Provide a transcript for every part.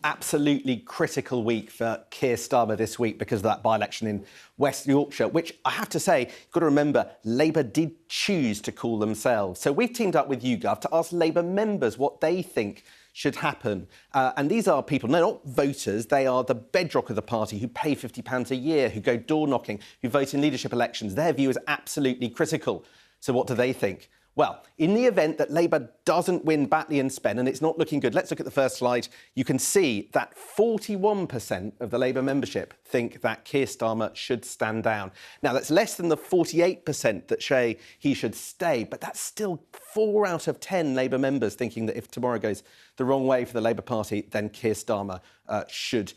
absolutely critical week for Keir Starmer this week because of that by-election in West Yorkshire, which I have to say, you've got to remember, Labour did choose to call themselves. So we've teamed up with YouGov to ask Labour members what they think should happen. And these are people, they're not voters, they are the bedrock of the party who pay £50 a year, who go door-knocking, who vote in leadership elections. Their view is absolutely critical. So what do they think? Well, in the event that Labour doesn't win Batley and Spen, and it's not looking good, let's look at the first slide. You can see that 41% of the Labour membership think that Keir Starmer should stand down. Now, that's less than the 48% that say he should stay, but that's still 4 out of 10 Labour members thinking that if tomorrow goes the wrong way for the Labour Party, then Keir Starmer should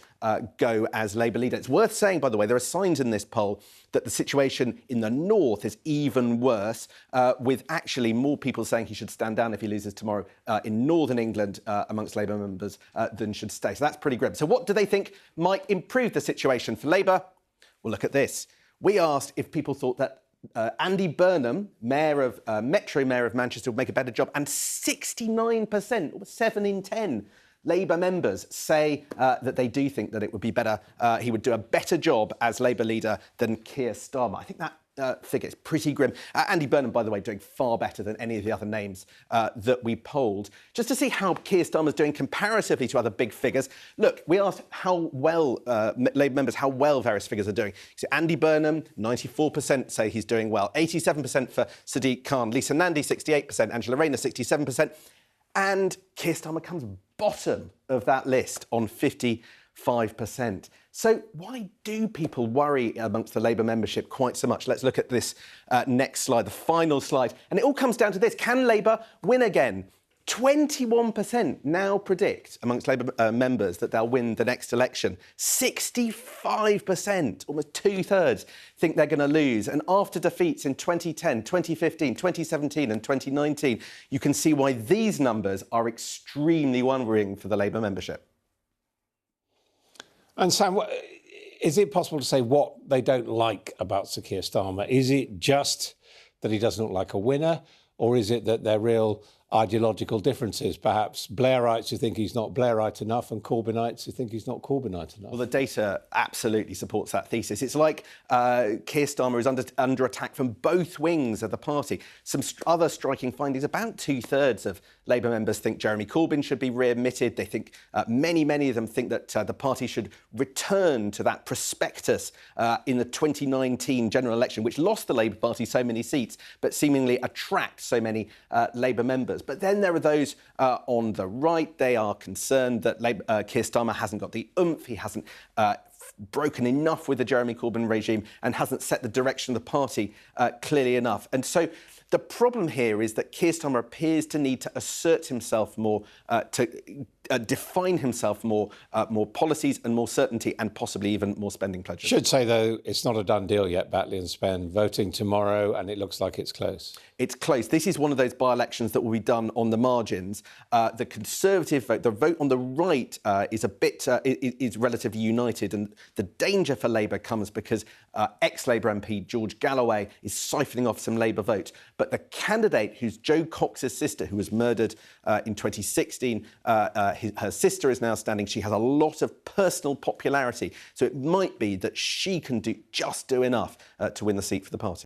go as Labour leader. It's worth saying, by the way, there are signs in this poll that the situation in the north is even worse, with actually more people saying he should stand down if he loses tomorrow in northern England amongst Labour members than should stay. So that's pretty grim. So what do they think might improve the situation for Labour? Well, look at this. We asked if people thought that Andy Burnham, Metro Mayor of Manchester, would make a better job, and 69%, or 7 in 10, Labour members say that they do think that it would be better, he would do a better job as Labour leader than Keir Starmer. I think that figure is pretty grim. Andy Burnham, by the way, doing far better than any of the other names that we polled. Just to see how Keir Starmer's doing comparatively to other big figures, look, we asked how well, Labour members, how well various figures are doing. So Andy Burnham, 94% say he's doing well, 87% for Sadiq Khan, Lisa Nandy, 68%, Angela Rayner, 67%, and Keir Starmer comes bottom of that list on 55%. So why do people worry amongst the Labour membership quite so much? Let's look at this next slide, the final slide. And it all comes down to this. Can Labour win again? 21% now predict amongst Labour members that they'll win the next election. 65%, almost 2/3, think they're going to lose. And after defeats in 2010, 2015, 2017 and 2019, you can see why these numbers are extremely worrying for the Labour membership. And Sam, is it possible to say what they don't like about Sir Keir Starmer? Is it just that he doesn't look like a winner, or is it that they're real ideological differences, perhaps Blairites who think he's not Blairite enough and Corbynites who think he's not Corbynite enough? Well, the data absolutely supports that thesis. It's like Keir Starmer is under attack from both wings of the party. Some other striking findings, about 2/3 of Labour members think Jeremy Corbyn should be readmitted. They think, many of them think that the party should return to that prospectus in the 2019 general election, which lost the Labour Party so many seats, but seemingly attract so many Labour members. But then there are those on the right. They are concerned that Keir Starmer hasn't got the oomph. He hasn't broken enough with the Jeremy Corbyn regime and hasn't set the direction of the party clearly enough. And so the problem here is that Keir Starmer appears to need to assert himself more, to define himself more, more policies and more certainty and possibly even more spending pledges. Should say, though, it's not a done deal yet, Batley and Spen. Voting tomorrow, and it looks like it's close. It's close. This is one of those by-elections that will be done on the margins. The Conservative vote, the vote on the right is a bit, is relatively united. And the danger for Labour comes because ex-Labour MP George Galloway is siphoning off some Labour vote. But the candidate, who's Jo Cox's sister, who was murdered in 2016, her sister is now standing. She has a lot of personal popularity. So it might be that she can do enough to win the seat for the party.